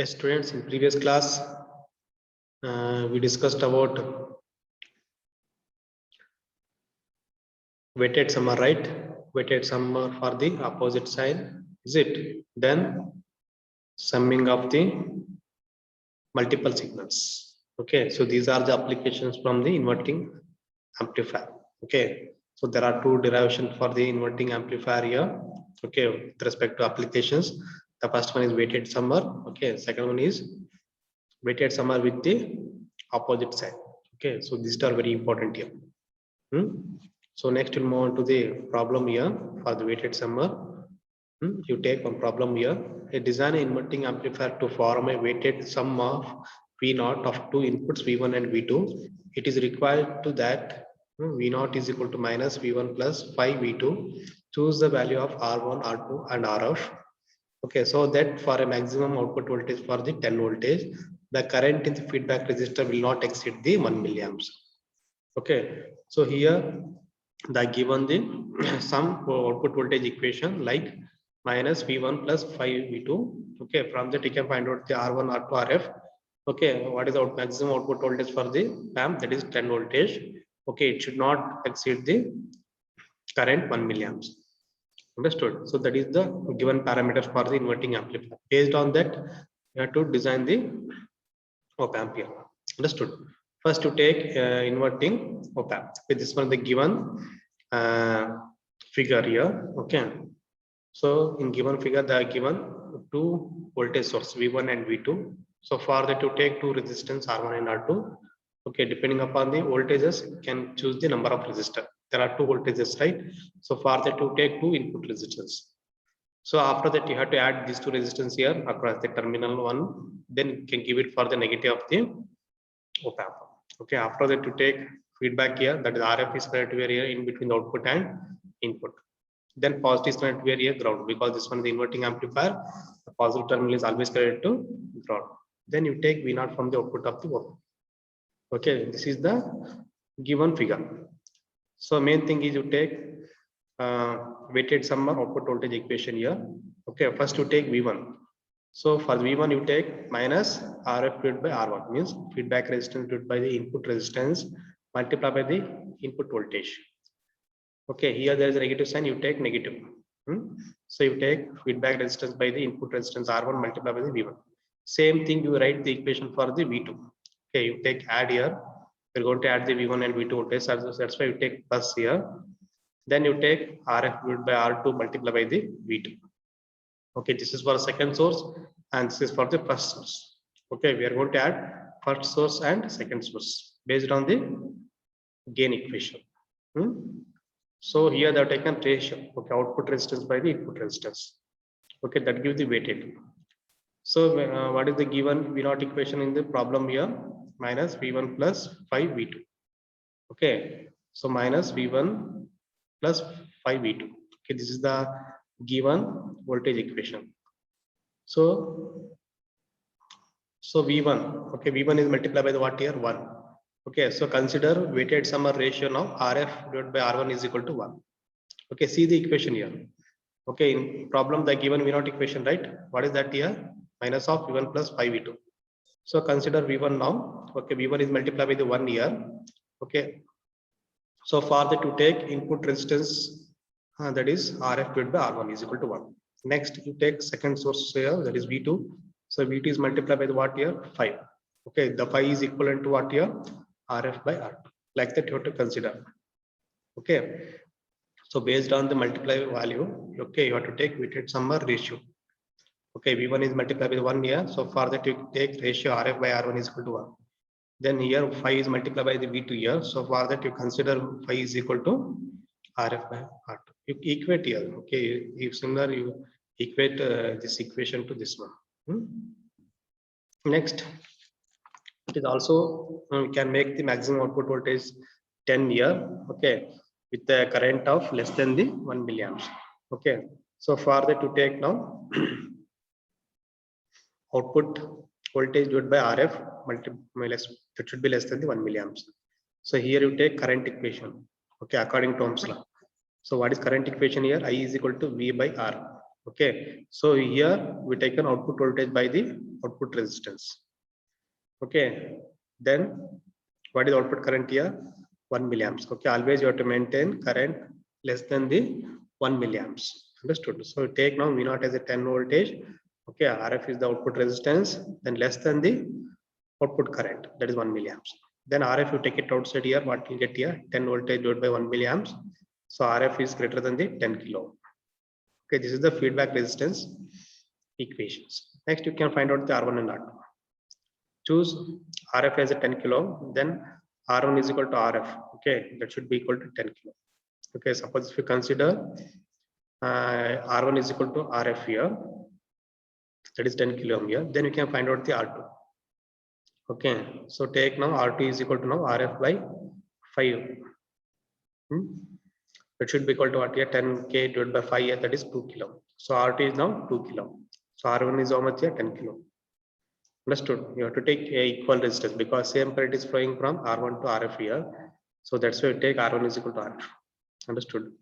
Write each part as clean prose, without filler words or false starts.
Yes, students, in previous class, we discussed about weighted summer, right? Weighted summer for the opposite sign, is it? Then summing of the multiple signals. Okay, so these are the applications from the inverting amplifier. Okay, so there are two derivations for the inverting amplifier here. Okay, with respect to applications, the first one is weighted summer. Okay, second one is weighted summer with the opposite side. Okay, so these are very important here. So next we'll move on to the problem here for the weighted summer. You take one problem here. A design an inverting amplifier to form a weighted sum of V0 of two inputs V1 and V2. It is required to that V0 is equal to minus V1 plus 5 V2. Choose the value of R1, R2 and Rf. Okay, so that for a maximum output voltage for the 10 voltage, the current in the feedback resistor will not exceed the 1 milliamps. Okay, so here the given the some output voltage equation like minus V1 plus 5 V2. Okay, from that you can find out the R1, R2, Rf. Okay, what is the maximum output voltage for the lamp? That is 10 voltage. Okay, it should not exceed the current 1 milliamps. Understood? So that is the given parameters for the inverting amplifier. Based on that, you have to design the op amp here. Understood? First, you take inverting op amp. Okay, this one the given figure here. Okay. So in given figure, they are given two voltage source V1 and V2. So for that, you take two resistance R1 and R2. Okay, depending upon the voltages, you can choose the number of resistor. There are two voltages, right? So for that, you take two input resistance. So after that, you have to add these two resistance here across the terminal one. Then you can give it for the negative of the op amp. Okay, after that, you take feedback here. That is RF is connected here in between the output and input. Then positive is connected here ground, because this one is the inverting amplifier. The positive terminal is always connected to ground. Then you take V0 from the output of the op. Okay, this is the given figure. So main thing is you take weighted summer output voltage equation here. Okay, first you take V1. So for V1 you take minus Rf divided by R1, means feedback resistance divided by the input resistance multiplied by the input voltage. Okay, here there is a negative sign, you take negative. So you take feedback resistance by the input resistance R1 multiplied by the V1. Same thing, you write the equation for the V2. Okay, you take add here. We're going to add the V1 and V2 voltage. That's why you take plus here. Then you take Rf divided by R2 multiplied by the V2. Okay, this is for second source and this is for the first source. Okay, we are going to add first source and second source based on the gain equation. So here they have taken ratio. Okay, output resistance by the input resistance. Okay, that gives the weighted. So what is the given V0 equation in the problem here? Minus V1 plus 5 V2. Okay, so minus V1 plus 5 V2. Okay, this is the given voltage equation. So V1. Okay, V1 is multiplied by the what here? 1. Okay, so consider weighted summer ratio now Rf divided by R1 is equal to 1. Okay, see the equation here. Okay, in problem the given V0 equation, right? What is that here? Minus of V1 plus 5 V2. So consider V1 now. Okay, V1 is multiplied by the 1 here. Okay, so for that you take input resistance, that is Rf divided by R1 is equal to 1. Next you take second source here, that is V2. So V2 is multiplied by the what here? 5. Okay, the 5 is equivalent to what here? Rf by R2. Like that you have to consider. Okay, so based on the multiply value, okay, you have to take weighted summer ratio. Okay, V1 is multiplied by 1 here. So for that you take ratio Rf by R1 is equal to 1. Then here 5 is multiplied by the V2 here. So for that you consider 5 is equal to Rf by R2. You equate here. Okay, if similar you equate this equation to this one. Next, it is also we can make the maximum output voltage 10 here. Okay, with the current of less than the 1 milliamps. Okay, so for that to take now output voltage divided by Rf that should be less than the 1 milliamps. So here you take current equation. Okay, according to Ohm's law. So what is current equation here? I is equal to V by R. Okay, so here we take an output voltage by the output resistance. Okay, then what is output current here? 1 milliamps. Okay, always you have to maintain current less than the 1 milliamps. Understood? So take now V naught as a 10 voltage. Okay, RF is the output resistance, then less than the output current, that is 1 milliamps. Then RF, you take it outside here, what you get here? 10 voltage divided by 1 milliamps. So RF is greater than the 10 kilo. Okay, this is the feedback resistance equations. Next, you can find out the R1 and R2. Choose RF as a 10 kilo, then R1 is equal to RF. Okay, that should be equal to 10 kilo. Okay, suppose if you consider R1 is equal to RF here, that is 10 kilo ohm here, then you can find out the R2. Okay, so take now R2 is equal to now RF by 5. It should be equal to what here? 10k divided by 5 here, that is 2 kilo. So R2 is now 2 kilo. So R1 is how much here? 10 kilo. Understood? You have to take a equal resistance because same current is flowing from R1 to RF here. So that's why you take R1 is equal to RF. Understood?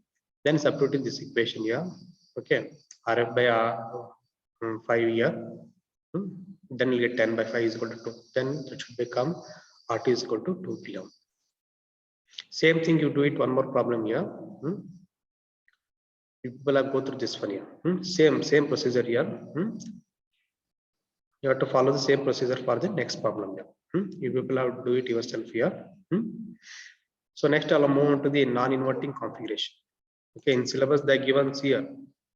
Then substitute this equation here. Okay, RF by 5 here. Then you get 10 by 5 is equal to 2. Then it should become R2 is equal to 2 kilo. Same thing, you do it one more problem here. People have go through this one here. Same procedure here. You have to follow the same procedure for the next problem here. You people have to do it yourself here. So next I'll move on to the non-inverting configuration. Okay, in syllabus they are given here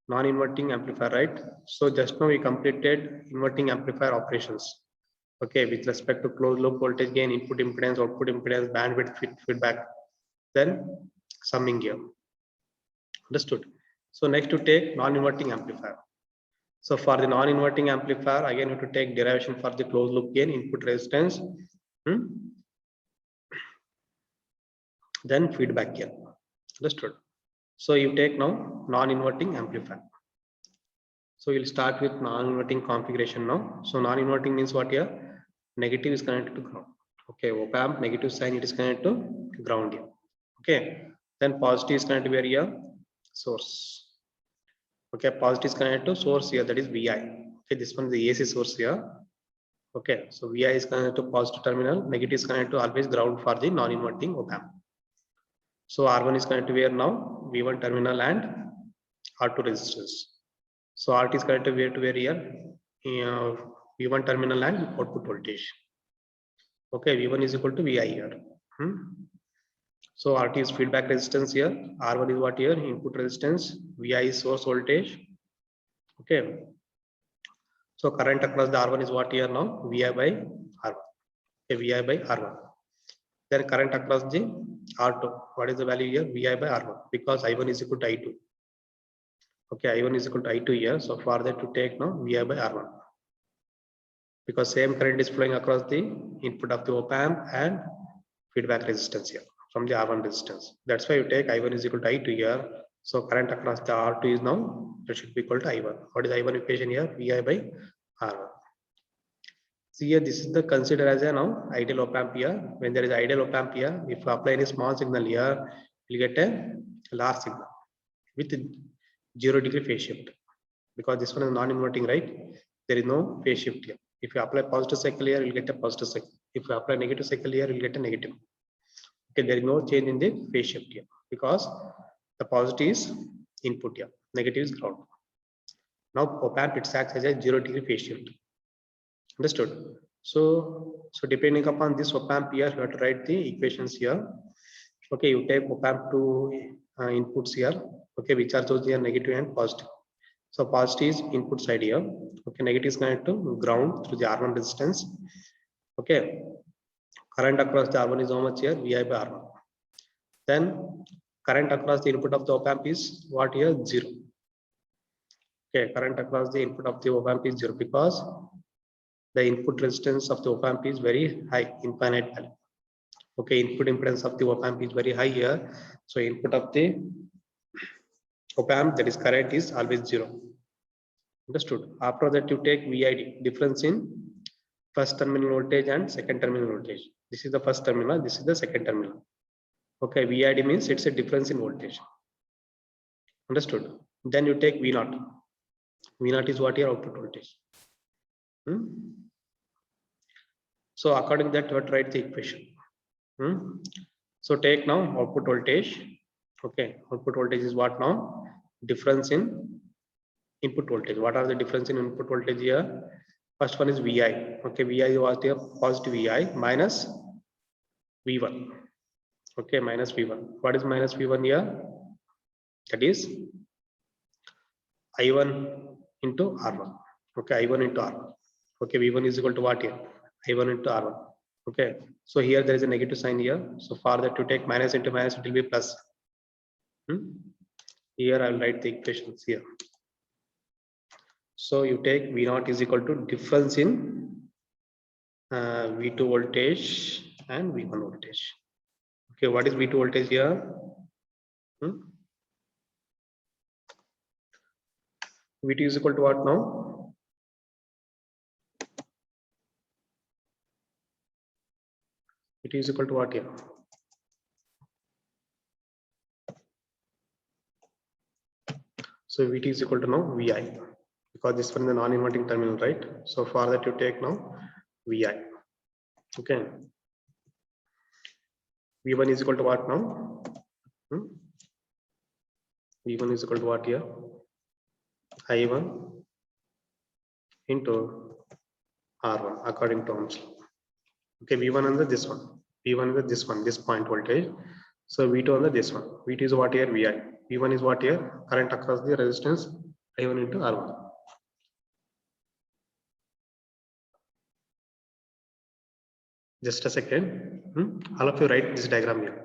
non-inverting amplifier, right? So just now we completed inverting amplifier operations. Okay, with respect to closed loop voltage gain, input impedance, output impedance, bandwidth, feedback, then summing here. Understood? So next to take non-inverting amplifier. So for the non-inverting amplifier, again you have to take derivation for the closed loop gain, input resistance, then feedback here. Understood? So you take now non-inverting amplifier. So we'll start with non-inverting configuration now. So non-inverting means what here? Negative is connected to ground. Okay, op amp negative sign, it is connected to ground here. Okay, then positive is connected where here? Source. Okay, positive is connected to source here, that is Vi. Okay, this one is the AC source here. Okay, so Vi is connected to positive terminal, negative is connected to always ground for the non-inverting op amp. So R1 is connected where now? V1 terminal and R2 resistance. So RT is connected where to where here? V1 terminal and output voltage. Okay, V1 is equal to Vi here. So RT is feedback resistance here. R1 is what here? Input resistance. Vi is source voltage. Okay. So current across the R1 is what here now? Vi by R1. Okay, Vi by R1. Then current across the R2. What is the value here? Vi by R1 because I1 is equal to I2. Okay, I1 is equal to I2 here. So for that to take now Vi by R1 because same current is flowing across the input of the op amp and feedback resistance here from the R1 resistance. That's why you take I1 is equal to I2 here. So current across the R2 is now, it should be equal to I1. What is I1 equation here? Vi by R1. See here, this is the consider as a now ideal op amp here. When there is ideal op amp here, if you apply any small signal here, you get a large signal with 0 degree phase shift because this one is non-inverting, right? There is no phase shift here. If you apply positive cycle here, you'll get a positive cycle. If you apply negative cycle here, you'll get a negative. Okay, there is no change in the phase shift here because the positive is input here, negative is ground. Now op amp it acts as a 0 degree phase shift. Understood? So depending upon this op amp here, you have to write the equations here. Okay, you take op amp to inputs here. Okay, which are those here negative and positive. So positive is input side here. Okay, negative is connected to ground through the R1 resistance. Okay, current across the R1 is how much here? Vi by R1. Then current across the input of the op amp is what here? 0. Okay, current across the input of the op amp is 0 because the input resistance of the op amp is very high, infinite value. Okay, input impedance of the op amp is very high here. So input of the op amp, that is current, is always 0. Understood? After that you take VID, difference in first terminal voltage and second terminal voltage. This is the first terminal, this is the second terminal. Okay, VID means it's a difference in voltage. Understood? Then you take V0. V naught is what? Your output voltage. So according to that, you have to write the equation. So take now output voltage. Okay, output voltage is what now? Difference in input voltage. What are the difference in input voltage here? First one is VI. Okay, VI was here positive VI minus V1. Okay, minus V1. What is minus V1 here? That is I1 into R1. Okay, I1 into R1. Okay, V1 is equal to what here? I1 into R1. Okay, so here there is a negative sign here. So for that to take minus into minus, it will be plus. Here I'll write the equations here. So you take V naught is equal to difference in V2 voltage and V1 voltage. Okay, what is V2 voltage here? V2 is equal to what now? It is equal to what here? So VT is equal to now VI, because this one is the non-inverting terminal, right? So for that you take now VI. Okay. V1 is equal to what now? V1 is equal to what here? I1 into R1 according to Ohm's law. Okay, V1 under this one. V1 under this one, this point voltage. So V2 under this one. V2 is what here? VI. V1 is what here? Current across the resistance I1 into R1. Just a second. All of you write this diagram here.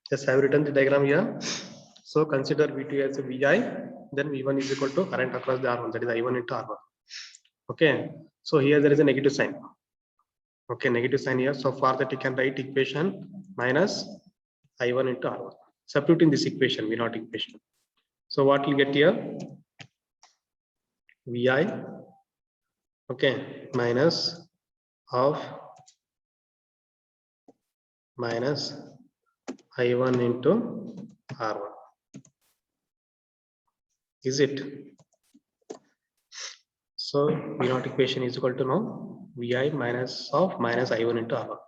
Just have written the diagram here. So consider V2 as a VI, then V1 is equal to current across the R1, that is I1 into R1. Okay, so here there is a negative sign. Okay, negative sign here. So for that you can write equation minus I1 into R1. Substituting this equation, V naught equation. So what you get here? VI, okay, minus of minus I1 into R1. Is it? So V naught equation is equal to now VI minus of minus I1 into R1.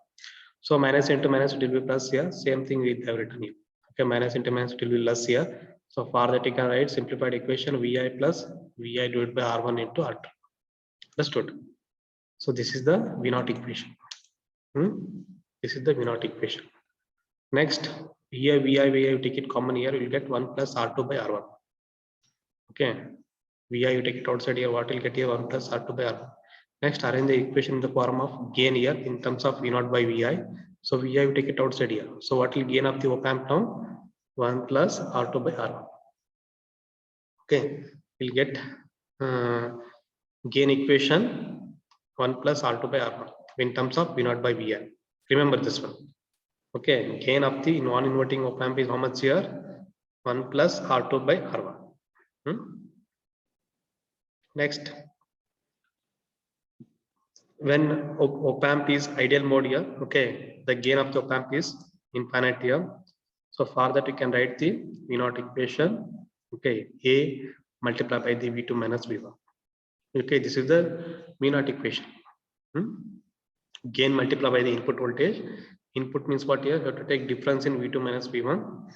So minus into minus it will be plus here. Same thing we have written here. Okay, minus into minus it will be less here. So for that you can write simplified equation VI plus VI divided by R1 into R2. Understood? So this is the V naught equation. This is the V naught equation. Next, here VI you take it common here, you will get 1 plus R2 by R1. Okay, VI you take it outside here, what will get here? 1 plus R2 by R1. Next, arrange the equation in the form of gain here in terms of V naught by VI. So VI you take it outside here. So what will gain of the op amp now? 1 plus R2 by R1. Okay, we'll get gain equation 1 plus R2 by R1 in terms of V naught by VI. Remember this one. Okay, gain of the non-inverting op amp is how much here? 1 plus R2 by R1. Next, when op amp is ideal mode here, okay, the gain of the op amp is infinite here. So for that you can write the V naught equation. Okay, A multiplied by the V2 minus V1. Okay, this is the V naught equation. Gain multiplied by the input voltage. Input means what here? You have to take difference in V2 minus V1.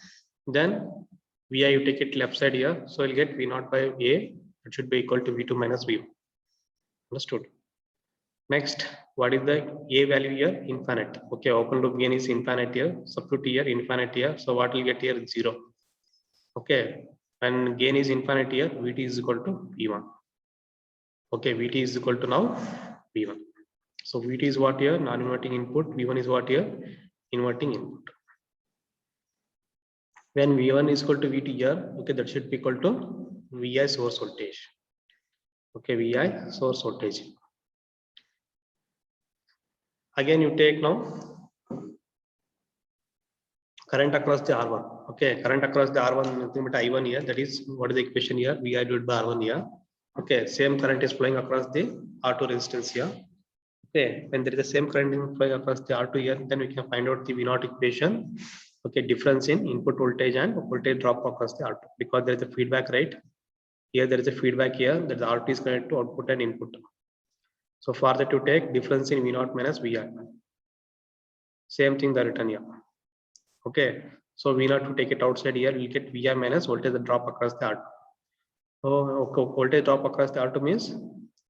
Then VI you take it left side here. So you'll get V naught by A. It should be equal to V2 minus V1. Understood? Next, what is the A value here? Infinite. Okay, open loop gain is infinite here. Substitute here, infinite here. So what will get here? 0. Okay, when gain is infinite here, VT is equal to V1. Okay, VT is equal to now V1. So VT is what here? Non-inverting input. V1 is what here? Inverting input. When V1 is equal to V2 here, okay, that should be equal to Vi source voltage. Okay, Vi source voltage. Again, you take now current across the R1. Okay, current across the R1, nothing but I1 here. That is what is the equation here? Vi divided by R1 here. Okay, same current is flowing across the R2 resistance here. Okay, when there is the same current flowing across the R2 here, then we can find out the V0 equation. Okay, difference in input voltage and voltage drop across the R2 because there is a feedback, right? Here there is a feedback here that the R2 is connected to output and input. So for that, you take difference in V0 minus Vi. Same thing the written here. Okay, so V0 to take it outside here, we'll get Vi minus voltage drop across the R2. Oh, okay, voltage drop across the R2 means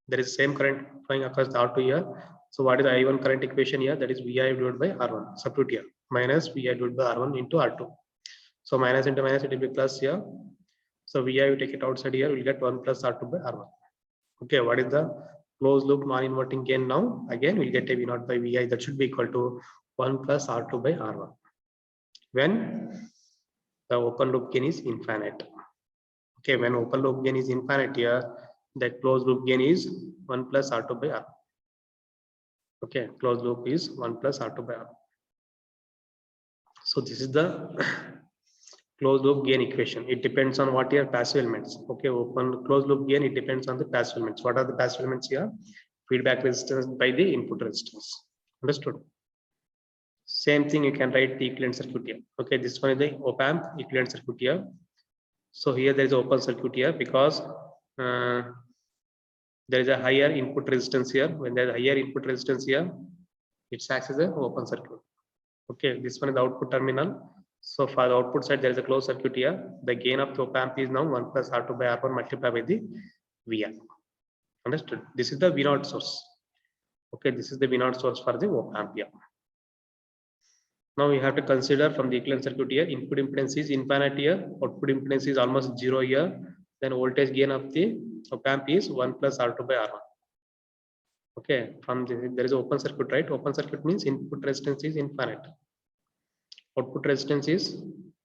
there is same current flowing across the R2 here. So what is the I1 current equation here? That is Vi divided by R1. Substitute here minus Vi divided by R1 into R2. So minus into minus, it will be plus here. So Vi, you take it outside here, we'll get 1 plus R2 by R1. Okay, what is the closed loop non-inverting gain now? Again, we'll get a V0 by Vi that should be equal to 1 plus R2 by R1 when the open loop gain is infinite. Okay, when open loop gain is infinite here, that closed loop gain is 1 plus R2 by R1. Okay, closed loop is 1 plus R2 by R1. So this is the closed loop gain equation. It depends on what your passive elements. Okay, open closed loop gain, it depends on the passive elements. What are the passive elements here? Feedback resistance by the input resistance. Understood? Same thing you can write the equivalent circuit here. Okay, this one is the op-amp equivalent circuit here. So here there is open circuit here because there is a higher input resistance here. When there is a higher input resistance here, it acts as an open circuit. Okay, this one is the output terminal. So for the output side, there is a closed circuit here. The gain of the op-amp is now 1 plus R2 by R1 multiplied by the Vi. Understood? This is the V0 source. Okay, this is the V0 source for the op-amp here. Now we have to consider from the equivalent circuit here, input impedance is infinite here, output impedance is almost 0 here. Then voltage gain of the op-amp is 1 plus R2 by R1. Okay, from there is open circuit, right? Open circuit means input resistance is infinite. Output resistance is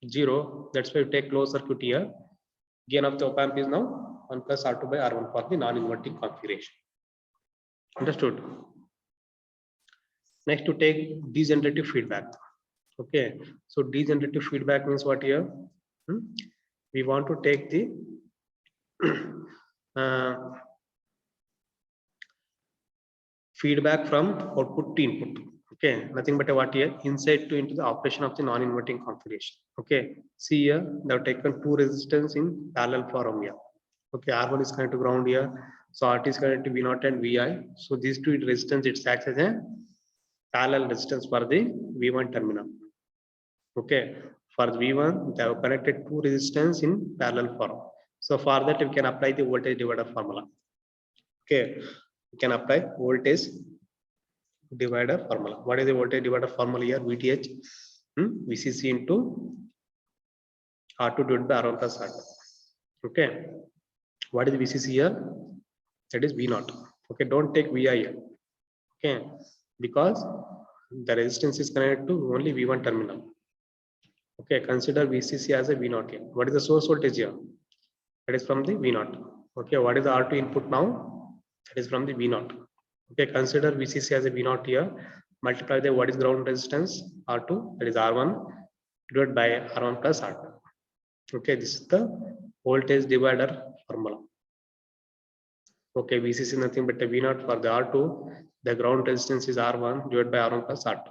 0. That's why we take closed circuit here. Gain of the op-amp is now 1 plus R2 by R1 for the non-inverting configuration. Understood? Next to take degenerative feedback. Okay, so degenerative feedback means what here? We want to take the feedback from output to input. Okay, nothing but a what here? Insight to into the operation of the non-inverting configuration. Okay, see here, they have taken two resistance in parallel form here. Okay, R1 is connected to ground here, so RT is connected to V0 and Vi. So these two resistance, it acts as a parallel resistance for the V1 terminal. Okay, for V1, they have connected two resistance in parallel form. So for that, we can apply the voltage divider formula. Okay, we can apply voltage divider formula. What is the voltage divider formula here? VTH, VCC into R2 divided by R1 plus R2. Okay, what is VCC here? That is V0. Okay, don't take Vi here. Okay, because the resistance is connected to only V1 terminal. Okay, consider VCC as a V0 here. What is the source voltage here? That is from the V0. Okay, what is the R2 input now? That is from the V0. Okay, consider VCC as a V0 here. Multiply the what is ground resistance? R2, that is R1, divided by R1 plus R2. Okay, this is the voltage divider formula. Okay, VCC is nothing but a V0 for the R2. The ground resistance is R1 divided by R1 plus R2.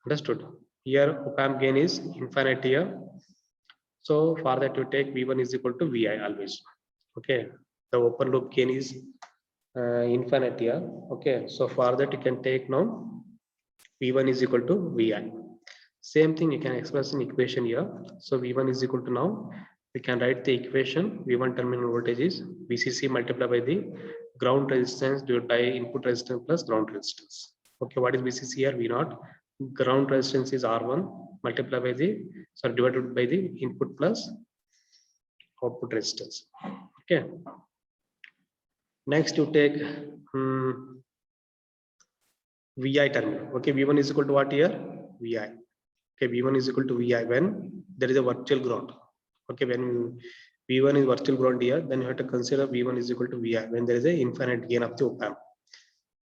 Understood? Here op-amp gain is infinite here. So for that you take V1 is equal to Vi always. Okay, the open loop gain is infinite here. Okay, so for that you can take now V1 is equal to Vi. Same thing you can express in equation here. So V1 is equal to now we can write the equation V1 terminal voltage is VCC multiplied by the ground resistance divided by input resistance plus ground resistance. Okay, what is VCC here? V0. Ground resistance is R1 multiplied by the divided by the input plus output resistance. Okay. Next you take Vi terminal. Okay, V1 is equal to what here? Vi. Okay, V1 is equal to Vi when there is a virtual ground. Okay, when V1 is virtual ground here, then you have to consider V1 is equal to Vi when there is a infinite gain of the op amp.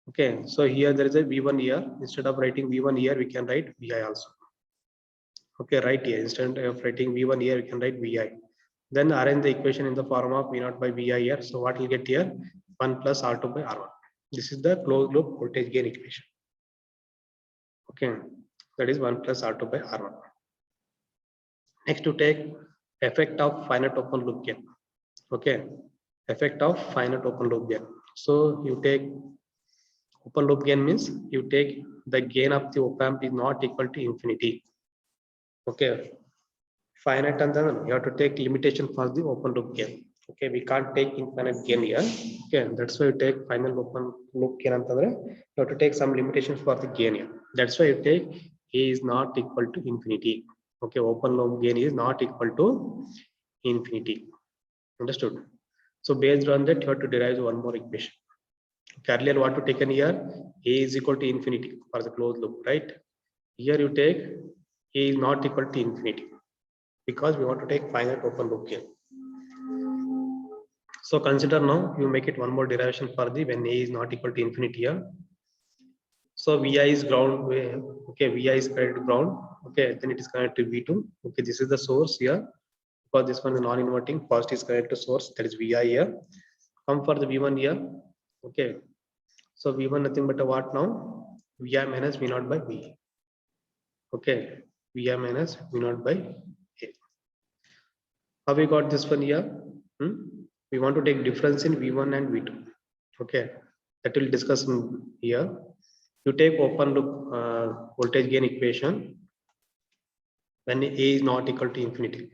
Okay, so here there is a V1 here. Instead of writing V1 here, we can write Vi also. Okay, right here. Instead of writing V1 here, we can write Vi. Then arrange the equation in the form of V0 by Vi here. So what we'll get here? 1 plus R2 by R1. This is the closed loop voltage gain equation. Okay, that is 1 plus R2 by R1. Next, to take effect of finite open loop gain. Okay, effect of finite open loop gain. So you take open loop gain means you take the gain of the op amp is not equal to infinity. Okay, finite and then you have to take limitation for the open loop gain. Okay, we can't take infinite gain here. Okay, that's why you take final open loop gain. You have to take some limitations for the gain here. That's why you take A is not equal to infinity. Okay, open loop gain is not equal to infinity. Understood? So based on that, you have to derive one more equation. Okay, earlier what to taken here? A is equal to infinity for the closed loop, right? Here you take A is not equal to infinity because we want to take finite open loop gain. So consider now you make it one more derivation for the when A is not equal to infinity here. So Vi is ground. Okay, Vi is connected to ground. Okay, then it is connected to V2. Okay, this is the source here. Because this one is non-inverting, first is connected to source, that is Vi here. Come for the V1 here. Okay, so V1 nothing but a what now? Vi minus V0 by V. Okay, Vi minus V0 by A. How we got this one here? We want to take difference in V1 and V2. Okay, that will discuss in here. You take open loop voltage gain equation when A is not equal to infinity.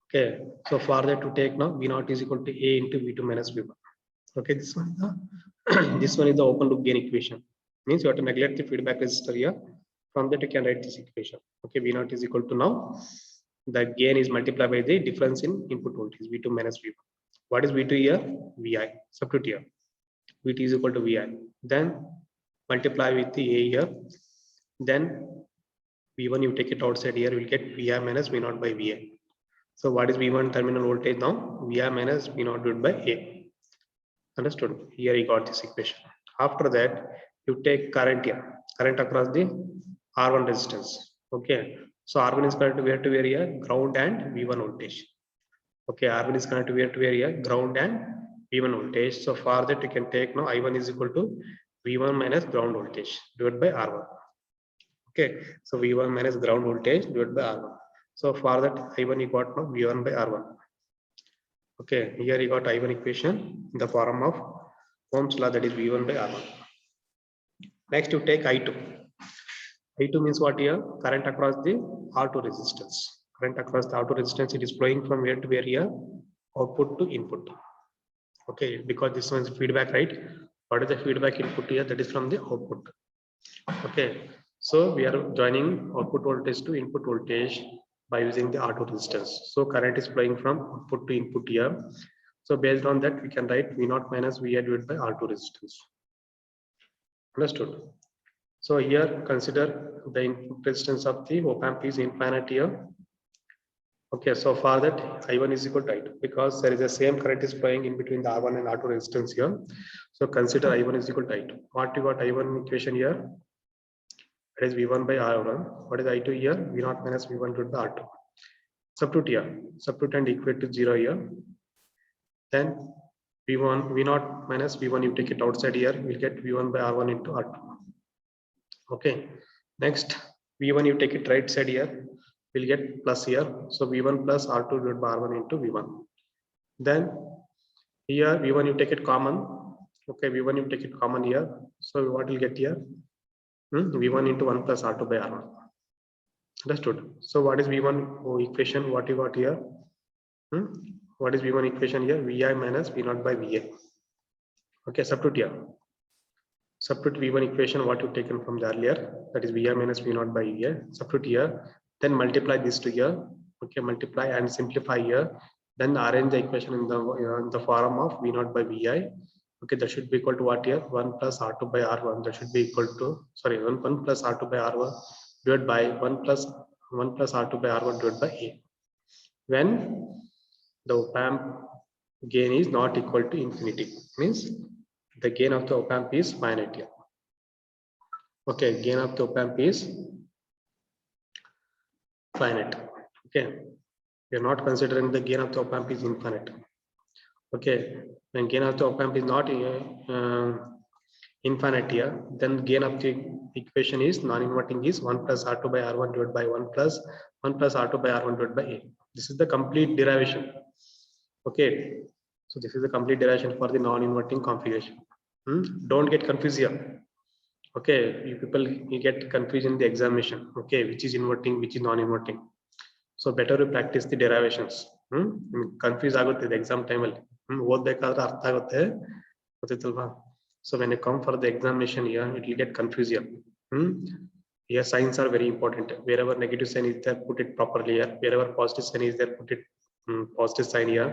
Okay, so for that to take now V0 is equal to A into V2 minus V1. Okay, this one is the this one is the open loop gain equation. Means you have to neglect the feedback resistor here. From that you can write this equation. Okay, V0 is equal to now the gain is multiplied by the difference in input voltage V2 minus V1. What is V2 here? Vi. Substitute here. Vt is equal to Vi. Then multiply with the A here. Then V1 you take it outside here, you will get Vi minus V0 by Va. So what is V1 terminal voltage now? Vi minus V0 divided by A. Understood? Here you got this equation. After that, you take current here, current across the R1 resistance. Okay, so R1 is connected to where here? Ground and V1 voltage. Okay, R1 is connected to where here? Ground and V1 voltage. So for that, you can take now I1 is equal to V1 minus ground voltage divided by R1. Okay, so V1 minus ground voltage divided by R1. So for that, I1 you got now V1 by R1. Okay, here you got I1 equation in the form of Ohm's law, that is V1 by R1. Next you take I2. I2 means what here? Current across the R2 resistance. Current across the R2 resistance, it is flowing from where to where here? Output to input. Okay, because this one is feedback, right? What is the feedback input here? That is from the output. Okay, so we are joining output voltage to input voltage by using the R2 resistance. So current is flowing from output to input here. So based on that, we can write V0 minus Vi divided by R2 resistance. Understood? So here consider the input resistance of the op amp is infinite here. Okay, so for that I1 is equal to I2 because there is the same current is flowing in between the R1 and R2 resistance here. So consider I1 is equal to I2. What you got I1 equation here? That is V1 by R1. What is I2 here? V0 minus V1 divided by R2. Substitute here. Substitute and equate to 0 here. Then V0 minus V1, you take it outside here, we'll get V1 by R1 into R2. Okay. Next, V1, you take it right side here, we'll get plus here. So V1 plus R2 divided by R1 into V1. Then here V1, you take it common. Okay, V1, you take it common here. So what will get here? V1 into 1 plus R2 by R1. Understood? So what is V1 equation? What you got here? What is V1 equation here? Vi minus V0 by Va. Okay, substitute here. Substitute V1 equation what you taken from the earlier, that is Vi minus V0 by Va. Substitute here, then multiply this to here. Okay, multiply and simplify here. Then arrange the equation in the form of V0 by Vi. Okay, that should be equal to what here? 1 plus R2 by R1. That should be equal to 1 plus R2 by R1 divided by 1 plus 1 plus R2 by R1 divided by A. When the op-amp gain is not equal to infinity, means the gain of the op-amp is finite here. Okay, gain of the op-amp is finite. Okay, we are not considering the gain of the op-amp is infinite. Okay, when gain of the op-amp is not infinite here, then gain of the equation is non-inverting is 1 plus R2 by R1 divided by 1 plus R2 by R1 divided by A. This is the complete derivation. Okay, so this is the complete derivation for the non-inverting configuration. Don't get confused here. Okay, you people you get confused in the examination. Okay, which is inverting, which is non-inverting. So better to practice the derivations. Confuse ಆಗುತ್ತೆ the exam time ಅಲ್ಲಿ ಓದಬೇಕಾದ್ರೆ ಅರ್ಥ ಆಗುತ್ತೆ ಗೊತ್ತಿತ್ತಲ್ವಾ. So when you come for the examination here, it will get confused here. Here signs are very important. Wherever negative sign is there, put it properly here. Wherever positive sign is there, put it positive sign here.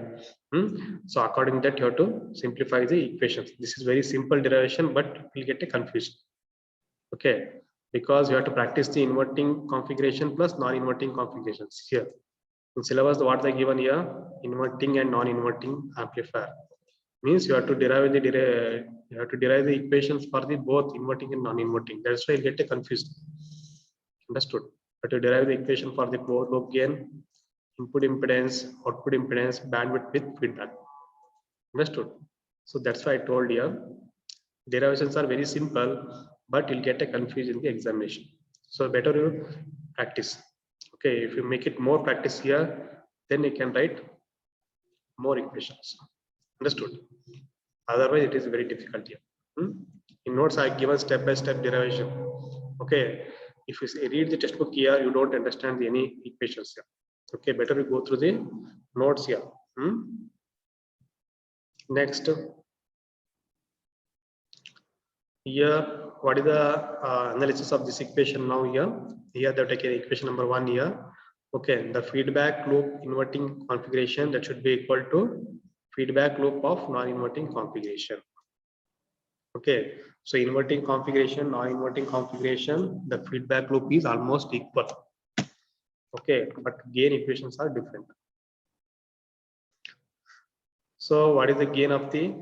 So according to that, you have to simplify the equations. This is very simple derivation, but you will get a confusion. Okay, because you have to practice the inverting configuration plus non-inverting configurations here. In syllabus, what they given here, inverting and non-inverting amplifier. Means you have to derive the equations for the both inverting and non-inverting. That's why you get confused. Understood? But to derive the equation for the both loop gain, input impedance, output impedance, bandwidth with feedback. Understood? So that's why I told you derivations are very simple, but you'll get a confusion in the examination. So better you practice. Okay, if you make it more practice here, then you can write more equations. Understood? Otherwise, it is very difficult here. In notes, I given step-by-step derivation. Okay, if you read the textbook here, you don't understand any equations here. Okay, better you go through the notes here. Next, here, what is the analysis of this equation now here? Here they have taken equation number 1 here. Okay, the feedback loop inverting configuration that should be equal to feedback loop of non-inverting configuration. Okay, so inverting configuration, non-inverting configuration, the feedback loop is almost equal. Okay, but gain equations are different. So what is the gain of the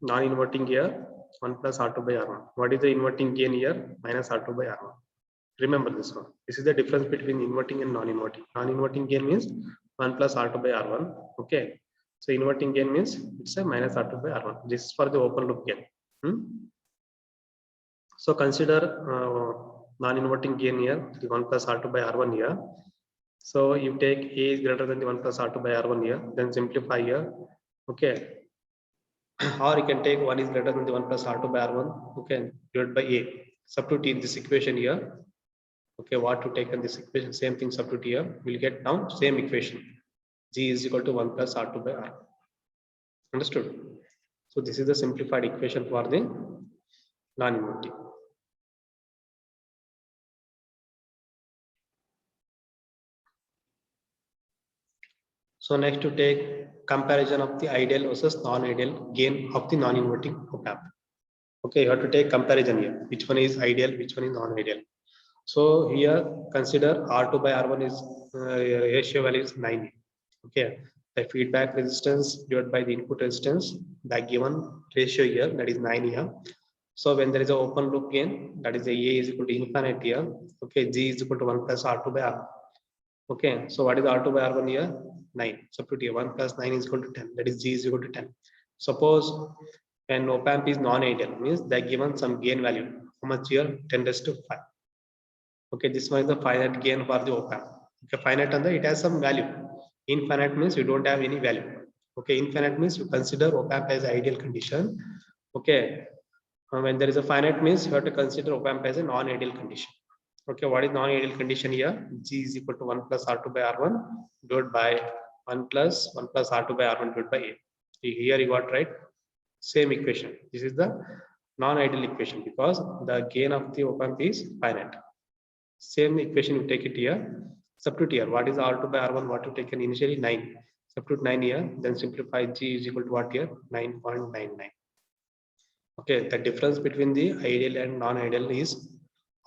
non-inverting here? 1 plus R2 by R1. What is the inverting gain here? Minus R2 by R1. Remember this one. This is the difference between inverting and non-inverting. Non-inverting gain means 1 plus R2 by R1. Okay. So inverting gain means it's a minus R2 by R1. This is for the open loop gain. So consider non-inverting gain here, the 1 plus R2 by R1 here. So you take A is greater than the 1 plus R2 by R1 here, then simplify here. Okay. Or you can take 1 is greater than the 1 plus R2 by R1. Okay, divided by A. Substitute in this equation here. Okay, what to take in this equation? Same thing, substitute here. We'll get now same equation. G is equal to 1 plus R2 by R. Understood? So this is the simplified equation for the non-inverting. So next to take comparison of the ideal versus non-ideal gain of the non-inverting op-amp. Okay, you have to take comparison here. Which one is ideal, which one is non-ideal. So here consider R2 by R1 is ratio value is 9. Okay, the feedback resistance divided by the input resistance, the given ratio here, that is 9 here. So when there is an open loop gain, that is a is equal to infinite here. Okay, G is equal to 1 plus R2 by R1. Okay, so what is R2 by R1 here? 9. Substitute here, 1 plus 9 is equal to 10. That is G is equal to 10. Suppose when op-amp is non-ideal, means they are given some gain value. How much here? 10 raised to 5. Okay, this one is the finite gain for the op-amp. Okay, finite and it has some value. Infinite means you don't have any value. Okay, infinite means you consider op-amp as ideal condition. Okay, when there is a finite means you have to consider op-amp as a non-ideal condition. Okay, what is non-ideal condition here? G is equal to 1 plus R2 by R1 divided by 1 plus R2 by R1 divided by A. Here you got right same equation. This is the non-ideal equation because the gain of the op-amp is finite. Same equation you take it here. Substitute here. What is R2 by R1? What you taken initially 9. Substitute 9 here. Then simplify G is equal to what here? 9.99. Okay, the difference between the ideal and non-ideal is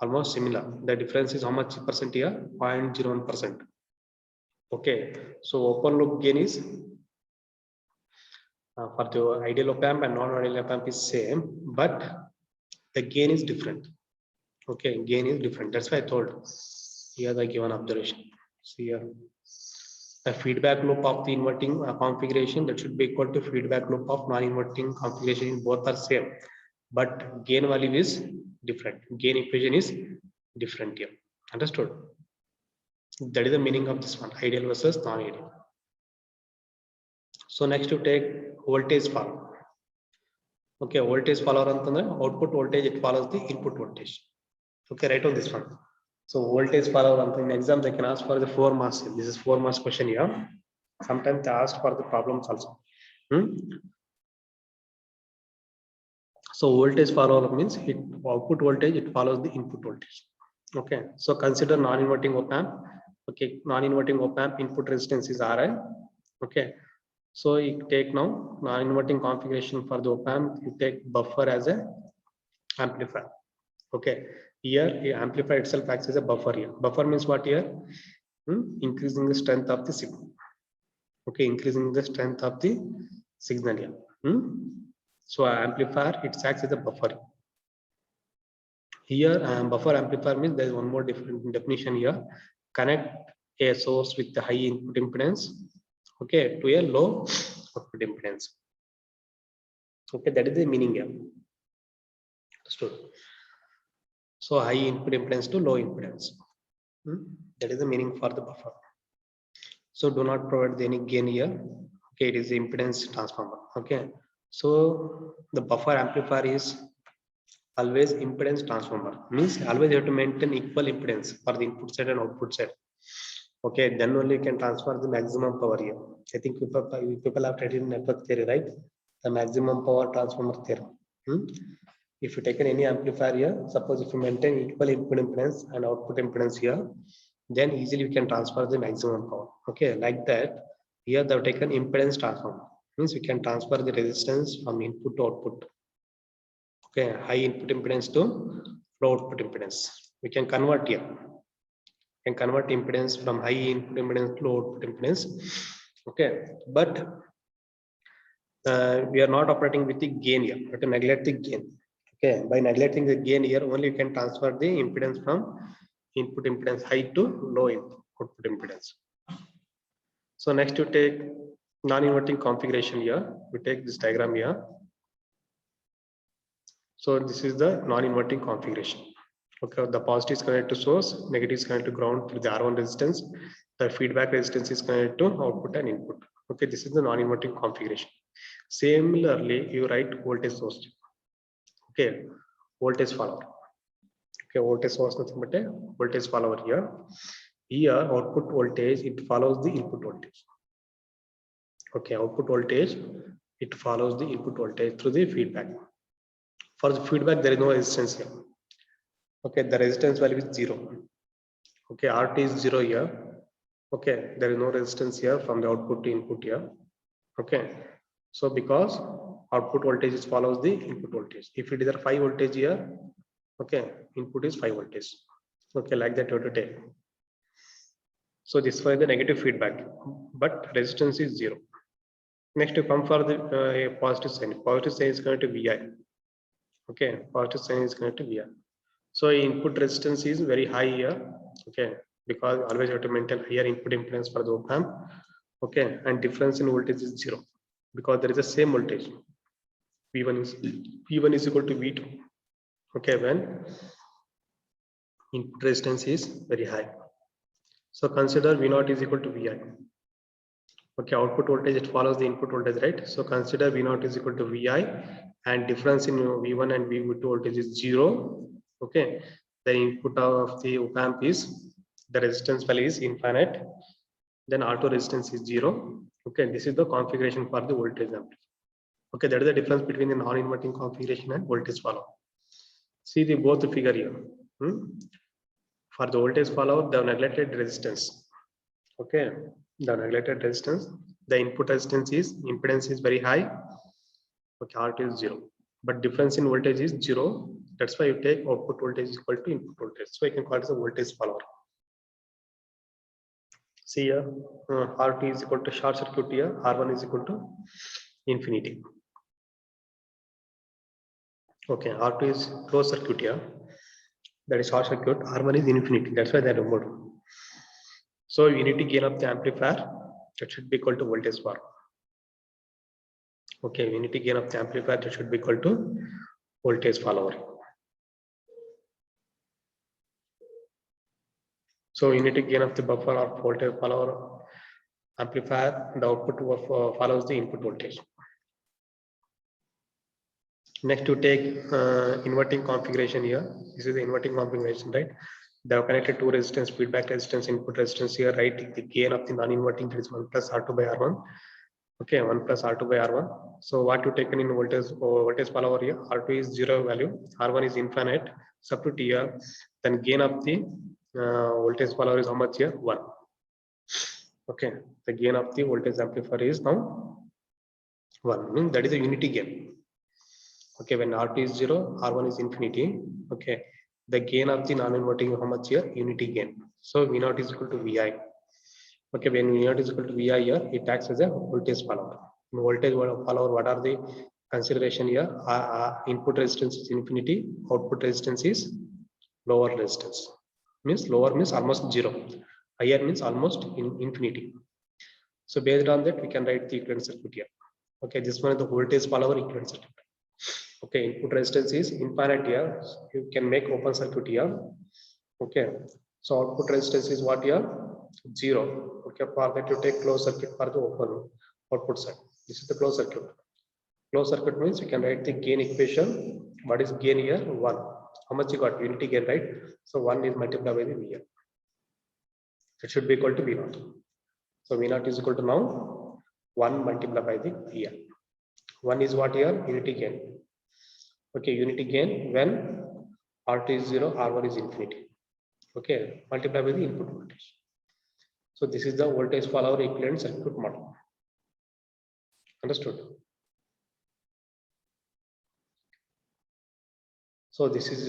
almost similar. The difference is how much percent here? 0.01%. Okay, so open loop gain is for the ideal op amp and non-ideal op amp is same, but the gain is different. Okay, gain is different. That's why I told here the given observation. See here, the feedback loop of the inverting configuration that should be equal to feedback loop of non-inverting configuration. Both are same, but gain value is different. Gain equation is different here. Understood? That is the meaning of this one, ideal versus non-ideal. So next you take voltage follower. Okay, voltage follower ಅಂತಂದ್ರೆ output voltage, it follows the input voltage. Okay, write on this one. So voltage follower in exam they can ask for the 4 marks. This is 4 marks question here. Sometimes they ask for the problems also. So voltage follower means it output voltage, it follows the input voltage. Okay, so consider non-inverting op amp. Okay, non-inverting op amp input resistance is Ri. Okay, so you take now non-inverting configuration for the op amp, you take buffer as a amplifier. Okay, here the amplifier itself acts as a buffer here. Buffer means what here? Increasing the strength of the signal. Okay, increasing the strength of the signal here. So amplifier, it acts as a buffer. Here buffer amplifier means there is one more different definition here. Connect a source with the high input impedance, okay, to a low output impedance. Okay, that is the meaning here. Understood? So high input impedance to low impedance. That is the meaning for the buffer. So do not provide any gain here. Okay, it is the impedance transformer. Okay, so the buffer amplifier is always impedance transformer, means always you have to maintain equal impedance for the input side and output side. Okay, then only you can transfer the maximum power here. I think people have studied network theory, right? The maximum power transformer theorem. If you take any amplifier here, suppose if you maintain equal input impedance and output impedance here, then easily you can transfer the maximum power. Okay, like that. Here they have taken impedance transformer, means we can transfer the resistance from input to output. Okay, high input impedance to low output impedance. We can convert here. Can convert impedance from high input impedance to low output impedance. Okay, but we are not operating with the gain here. We have to neglect the gain. Okay, by neglecting the gain here, only you can transfer the impedance from input impedance high to low output impedance. So next you take non-inverting configuration here. We take this diagram here. So this is the non-inverting configuration. Okay, the positive is connected to source, negative is connected to ground through the R1 resistance. The feedback resistance is connected to output and input. Okay, this is the non-inverting configuration. Similarly, you write voltage source. Okay, voltage follower. Okay, voltage source nothing but a voltage follower here. Here, output voltage, it follows the input voltage. Okay, output voltage, it follows the input voltage through the feedback. For the feedback, there is no resistance here. Okay, the resistance value is 0. Okay, RT is 0 here. Okay, there is no resistance here from the output to input here. Okay, so because output voltage follows the input voltage. If it is a 5 voltage here, okay, input is 5 voltage. Okay, like that you have to take. So this was the negative feedback, but resistance is 0. Next, you come for the positive sign. Positive sign is going to VI. Okay, positive sign is going to VI. So input resistance is very high here. Okay, because always you have to maintain higher input impedance for the op amp. Okay, and difference in voltage is 0 because there is a same voltage. V1 is equal to V2. Okay, when input resistance is very high. So consider V0 is equal to Vi. Okay, output voltage, it follows the input voltage, right? So consider V0 is equal to Vi and difference in V1 and V2 voltage is 0. Okay, the input of the op amp is, the resistance value is infinite. Then auto resistance is 0. Okay, this is the configuration for the voltage amplifier. Okay, that is the difference between the non-inverting configuration and voltage follower. See the both figure here. For the voltage follower, the neglected resistance. Okay, the neglected resistance. The input resistance is impedance is very high. Okay, RT is 0. but difference in voltage is 0. That's why you take output voltage is equal to input voltage. So you can call it as a voltage follower. See here, R2 is equal to short circuit here, R1 is equal to infinity. Okay, R2 is closed circuit here, that is short circuit, R1 is infinity, that's why they are removed. So unity gain of the amplifier, that should be equal to voltage bar. Okay, unity gain of the amplifier, that should be equal to voltage follower. So unity gain of the buffer or voltage follower amplifier, the output of, follows the input voltage. Next to take inverting configuration here. This is the inverting configuration, right? They have connected two resistance, feedback resistance, input resistance here, right? The gain of the non-inverting, that is 1 plus R2 by R1. Okay, 1 plus R2 by R1. So what you taken in voltage follower here, R2 is 0 value, R1 is infinite, substitute here, then gain of the voltage follower is how much here? 1. Okay, the gain of the voltage amplifier is now 1, means that is a unity gain. Okay, when R2 is 0, R1 is infinity. Okay, the gain of the non-inverting how much here? Unity gain. So V0 is equal to Vi. Okay, when V0 is equal to Vi here, it acts as a voltage follower. In voltage follower, what are the consideration here? Input resistance is infinity, output resistance is lower resistance. Means lower means almost 0. Higher means almost infinity. So based on that, we can write the equivalent circuit here. Okay, this one is the voltage follower equivalent circuit. Okay, input resistance is infinite here. You can make open circuit here. Okay, so output resistance is what here? 0. Okay, for that you take closed circuit for the open output side. This is the closed circuit. Closed circuit means you can write the gain equation. What is gain here? 1. How much you got? Unity gain, right? So 1 is multiplied by the V. It should be equal to V0. So V0 is equal to now 1 multiplied by the V. 1 is what here? Unity gain. Okay, unity gain when R2 is 0, R1 is infinity. Okay, multiply by the input voltage. So this is the voltage follower equivalent circuit model. Understood? So this is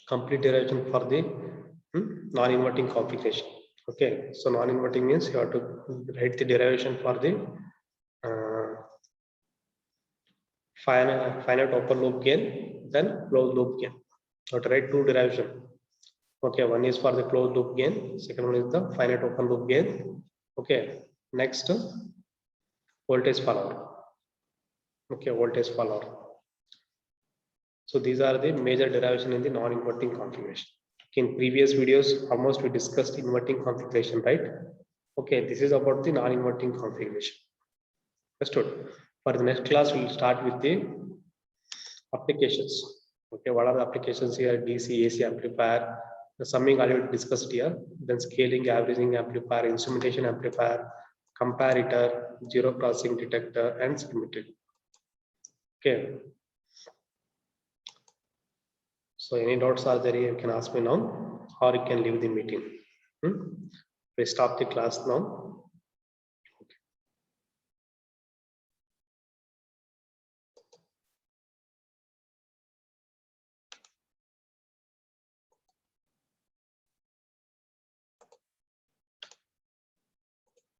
complete derivation for the non-inverting configuration. Okay, so non-inverting means you have to write the derivation for the finite open loop gain, then closed loop gain. You have to write two derivation. Okay, one is for the closed loop gain, second one is the finite open loop gain. Okay, next voltage follower. Okay, voltage follower. So these are the major derivation in the non-inverting configuration. In previous videos, almost we discussed inverting configuration, right? Okay, this is about the non-inverting configuration. Understood? For the next class, we'll start with the applications. Okay, what are the applications here? DC, AC amplifier, the summing already discussed here. Then scaling, averaging amplifier, instrumentation amplifier, comparator, zero crossing detector, and symmetry. Okay. So any doubts are there, you can ask me now, or you can leave the meeting. We stop the class now.